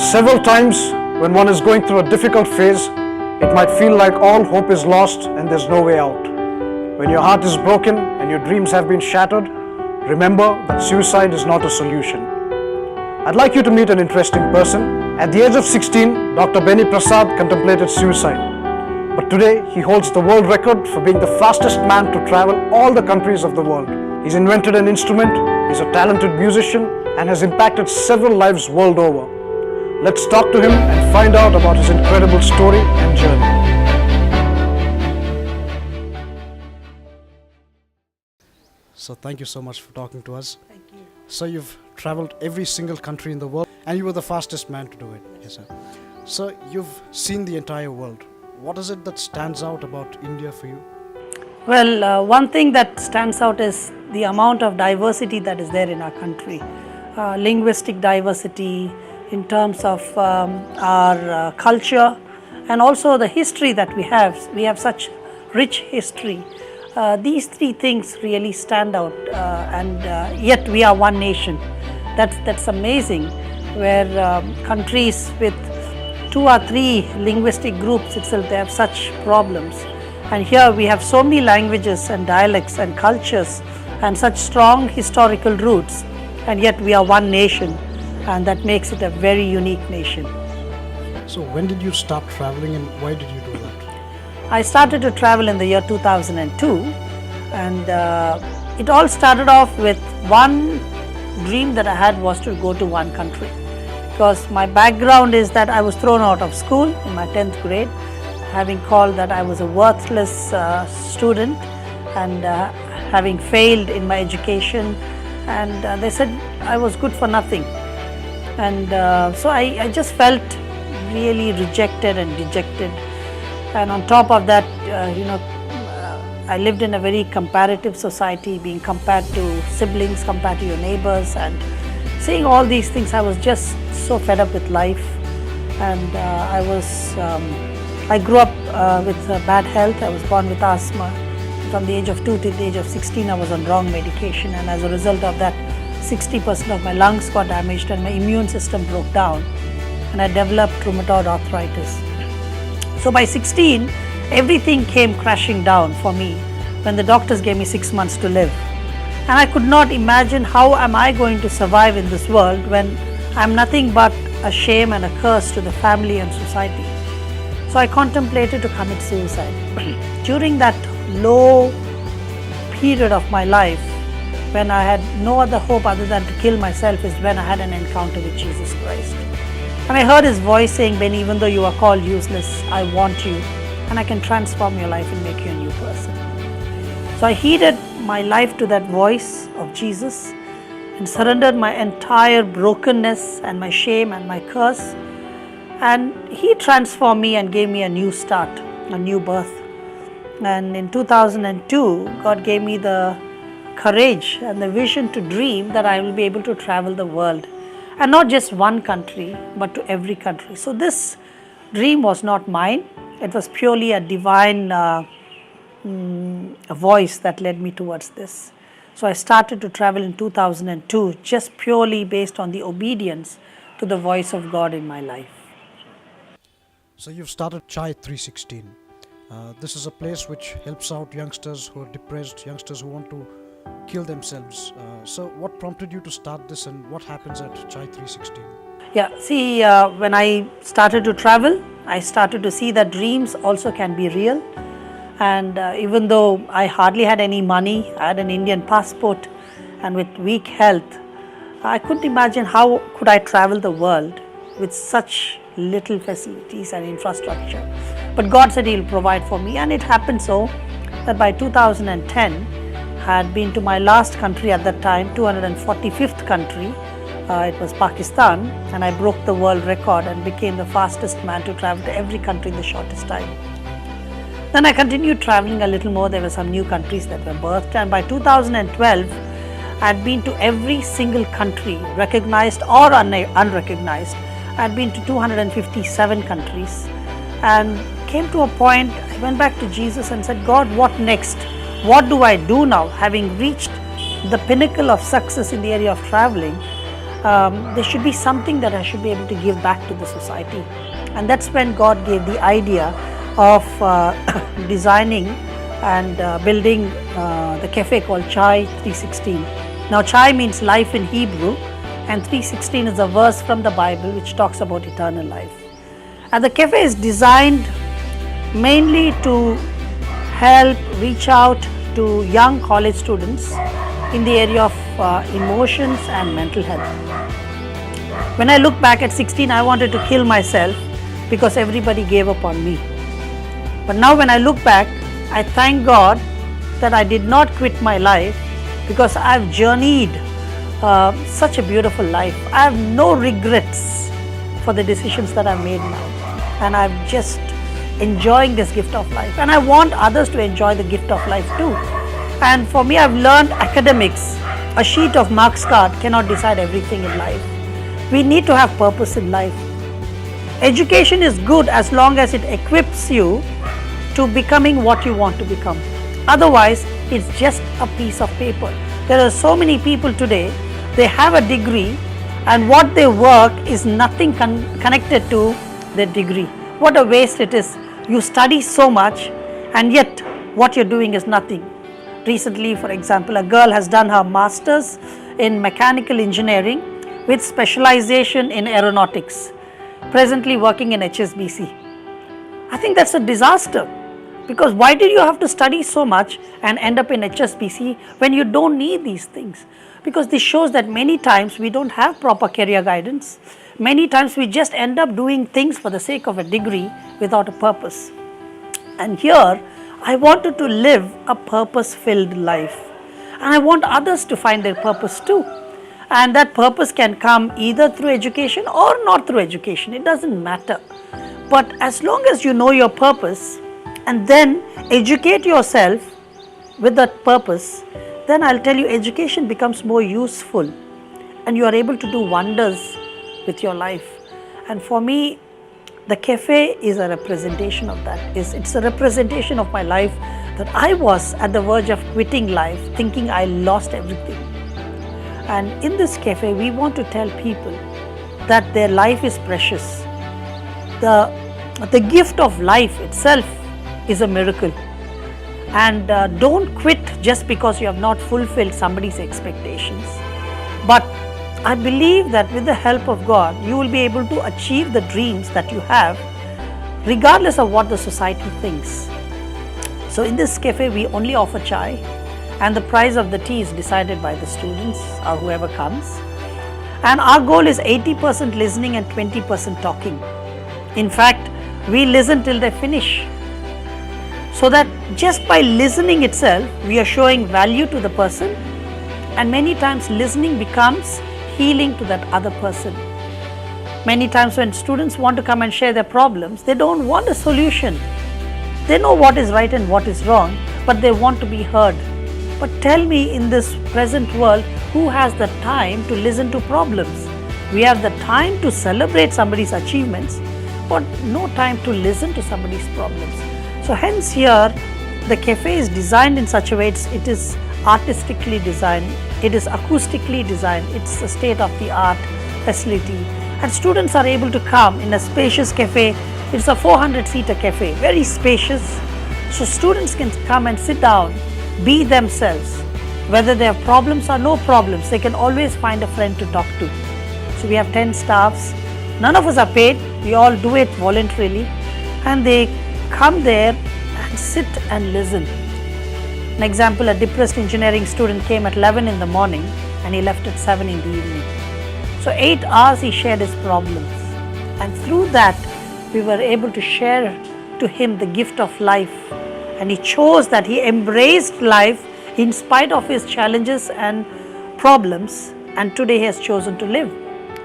Several times when one is going through a difficult phase, it might feel like all hope is lost and there's no way out. When your heart is broken and your dreams have been shattered, remember that suicide is not a solution. I'd like you to meet an interesting person. At the age of 16, Dr. Benny Prasad contemplated suicide. But today, he holds the world record for being the fastest man to travel all the countries of the world. He's invented an instrument, he's a talented musician, and has impacted several lives world over. Let's talk to him and find out about his incredible story and journey. So thank you so much for talking to us. Thank you. So you've traveled every single country in the world and you were the fastest man to do it. Yes, sir. So you've seen the entire world. What is it that stands out about India for you? Well, one thing that stands out is the amount of diversity that is there in our country. Linguistic diversity in terms of our culture and also the history that we have. We have such rich history. These three things really stand out and yet we are one nation. That's amazing, where countries with 2 or 3 linguistic groups itself, they have such problems. And here we have so many languages and dialects and cultures and such strong historical roots, and yet we are one nation, and that makes it a very unique nation. So when did you start traveling and why did you do that? I started to travel in the year 2002, and it all started off with one dream that I had was to go to one country. Because my background is that I was thrown out of school in my 10th grade, having called that I was a worthless student and having failed in my education, and they said I was good for nothing. And so I just felt really rejected and dejected. And on top of that, I lived in a very comparative society, being compared to siblings, compared to your neighbors, and seeing all these things, I was just so fed up with life. And I grew up with bad health. I was born with asthma. From the age of 2 to the age of 16, I was on wrong medication, and as a result of that, 60% of my lungs got damaged and my immune system broke down, and I developed rheumatoid arthritis. So by 16, everything came crashing down for me when the doctors gave me 6 months to live. And I could not imagine how am I going to survive in this world when I'm nothing but a shame and a curse to the family and society. So I contemplated to commit suicide. During that low period of my life, when I had no other hope other than to kill myself, is when I had an encounter with Jesus Christ. And I heard his voice saying, "Benny, even though you are called useless, I want you and I can transform your life and make you a new person." So I heeded my life to that voice of Jesus and surrendered my entire brokenness and my shame and my curse. And he transformed me and gave me a new start, a new birth. And in 2002, God gave me the courage and the vision to dream that I will be able to travel the world. And not just one country, but to every country. So this dream was not mine. It was purely a divine a voice that led me towards this. So I started to travel in 2002, just purely based on the obedience to the voice of God in my life. So you've started Chai 316. This is a place which helps out youngsters who are depressed, youngsters who want to kill themselves. So what prompted you to start this and what happens at Chai 316? Yeah, see, when I started to travel, I started to see that dreams also can be real. And even though I hardly had any money, I had an Indian passport, and with weak health, I couldn't imagine how could I travel the world with such little facilities and infrastructure. But God said He'll provide for me, and it happened so that by 2010, I had been to my last country at that time, 245th country. It was Pakistan, and I broke the world record and became the fastest man to travel to every country in the shortest time. Then I continued traveling a little more. There were some new countries that were birthed, and by 2012, I had been to every single country, recognized or unrecognized. I had been to 257 countries and came to a point, I went back to Jesus and said, "God, what next? What do I do now? Having reached the pinnacle of success in the area of traveling, there should be something that I should be able to give back to the society. And that's when God gave the idea of designing and building the cafe called Chai 316. Now Chai means life in Hebrew, and 316 is a verse from the Bible which talks about eternal life. And the cafe is designed mainly to help reach out to young college students in the area of emotions and mental health. When I look back at 16, I wanted to kill myself because everybody gave up on me. But now when I look back, I thank God that I did not quit my life, because I've journeyed such a beautiful life. I have no regrets for the decisions that I've made now. And I'm just enjoying this gift of life. And I want others to enjoy the gift of life too. And for me, I've learned academics, a sheet of marks card cannot decide everything in life. We need to have purpose in life. Education is good as long as it equips you to becoming what you want to become. Otherwise, it's just a piece of paper. There are so many people today, they have a degree and what they work is nothing connected to their degree. What a waste it is. You study so much and yet what you're doing is nothing. Recently, for example, a girl has done her master's in mechanical engineering with specialization in aeronautics, presently working in HSBC. I think that's a disaster, because why did you have to study so much and end up in HSBC when you don't need these things? Because this shows that many times we don't have proper career guidance. Many times we just end up doing things for the sake of a degree without a purpose. And here, I wanted to live a purpose-filled life. And I want others to find their purpose too. And that purpose can come either through education or not through education. It doesn't matter. But as long as you know your purpose and then educate yourself with that purpose, then I'll tell you, education becomes more useful and you are able to do wonders with your life. And for me, the cafe is a representation of that. It's a representation of my life, that I was at the verge of quitting life, thinking I lost everything. And in this cafe, we want to tell people that their life is precious. The gift of life itself is a miracle. And don't quit just because you have not fulfilled somebody's expectations. But I believe that with the help of God, you will be able to achieve the dreams that you have, regardless of what the society thinks. So in this cafe, we only offer chai, and the price of the tea is decided by the students or whoever comes. And our goal is 80% listening and 20% talking. In fact, we listen till they finish. So that just by listening itself, we are showing value to the person, and many times listening becomes healing to that other person. Many times when students want to come and share their problems, they don't want a solution. They know what is right and what is wrong, but they want to be heard. But tell me, in this present world, who has the time to listen to problems? We have the time to celebrate somebody's achievements, but no time to listen to somebody's problems. So hence here, the cafe is designed in such a way, it is artistically designed, it is acoustically designed, it's a state-of-the-art facility. And students are able to come in a spacious cafe. It's a 400-seater cafe, very spacious. So students can come and sit down, be themselves. Whether they have problems or no problems, they can always find a friend to talk to. So we have 10 staffs. None of us are paid. We all do it voluntarily. And they come there and sit and listen. An example, a depressed engineering student came at 11 in the morning and he left at 7 in the evening. So 8 hours he shared his problems. And through that, we were able to share to him the gift of life. And he chose that, he embraced life in spite of his challenges and problems. And today he has chosen to live.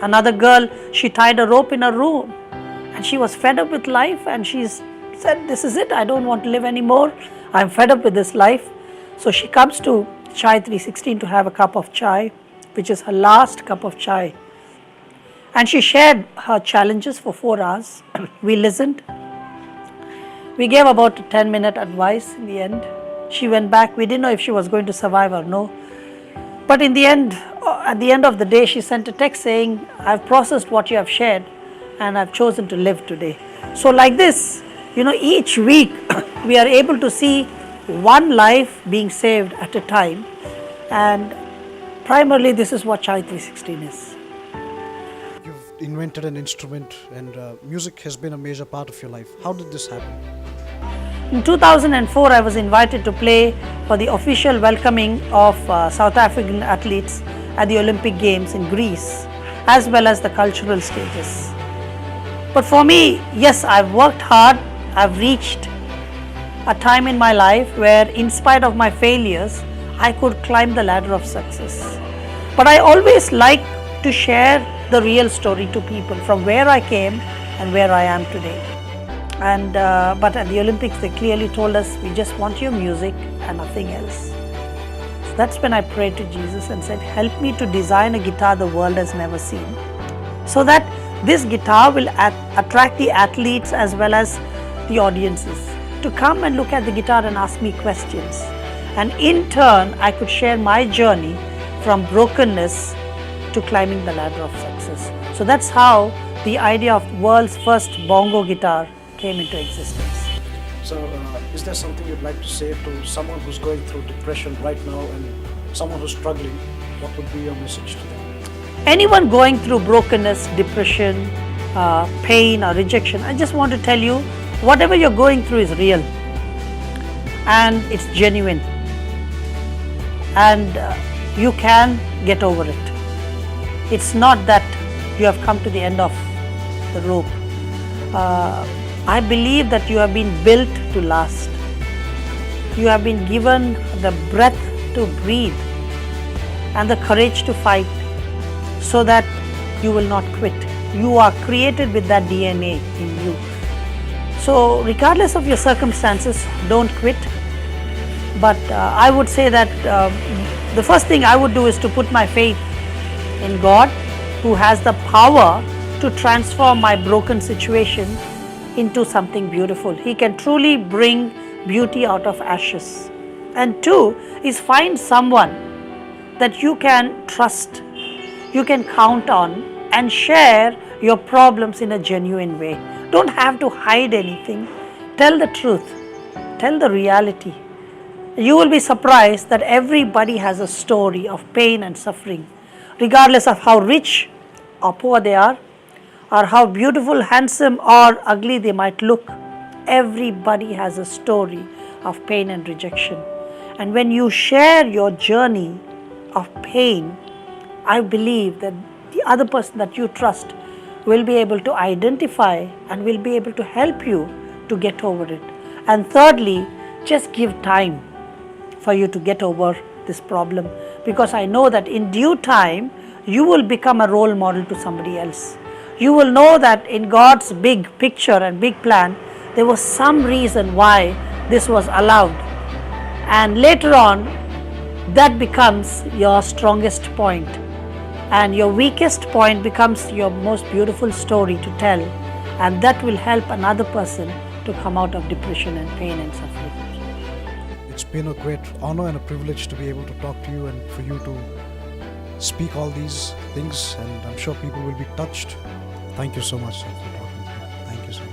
Another girl, she tied a rope in her room and she was fed up with life, and she said, this is it, I don't want to live anymore. I'm fed up with this life. So she comes to Chai 316 to have a cup of chai, which is her last cup of chai. And she shared her challenges for 4 hours. We listened. We gave about a 10-minute advice in the end. She went back. We didn't know if she was going to survive or no. But in the end, at the end of the day, she sent a text saying, I've processed what you have shared and I've chosen to live today. So like this, each week we are able to see one life being saved at a time, and primarily this is what Chai 316 is. You've invented an instrument and music has been a major part of your life. How did this happen? In 2004, I was invited to play for the official welcoming of South African athletes at the Olympic Games in Greece, as well as the cultural stages. But for me, yes, I've worked hard. I've reached a time in my life where, in spite of my failures, I could climb the ladder of success. But I always like to share the real story to people from where I came and where I am today. And but at the Olympics, they clearly told us, we just want your music and nothing else. So that's when I prayed to Jesus and said, help me to design a guitar the world has never seen, so that this guitar will attract the athletes as well as the audiences to come and look at the guitar and ask me questions. And in turn, I could share my journey from brokenness to climbing the ladder of success. So that's how the idea of the world's first bongo guitar came into existence. So is there something you'd like to say to someone who's going through depression right now and someone who's struggling? What would be your message to them? Anyone going through brokenness, depression, pain or rejection, I just want to tell you, whatever you're going through is real and it's genuine, and you can get over it. It's not that you have come to the end of the rope. I believe that you have been built to last. You have been given the breath to breathe and the courage to fight, so that you will not quit. You are created with that DNA in you. So regardless of your circumstances, don't quit. But I would say that the first thing I would do is to put my faith in God, who has the power to transform my broken situation into something beautiful. He can truly bring beauty out of ashes. And two is find someone that you can trust, you can count on, and share your problems in a genuine way. Don't have to hide anything. Tell the truth. Tell the reality. You will be surprised that everybody has a story of pain and suffering, regardless of how rich or poor they are, or how beautiful, handsome or ugly they might look. Everybody has a story of pain and rejection. And when you share your journey of pain, I believe that the other person that you trust will be able to identify and will be able to help you to get over it. And thirdly, just give time for you to get over this problem, because I know that in due time you will become a role model to somebody else. You will know that in God's big picture and big plan, there was some reason why this was allowed, and later on that becomes your strongest point, and your weakest point becomes your most beautiful story to tell, and that will help another person to come out of depression and pain and suffering. It's been a great honor and a privilege to be able to talk to you and for you to speak all these things, and I'm sure people will be touched. Thank you so much, sir, for talking to me. Thank you so much.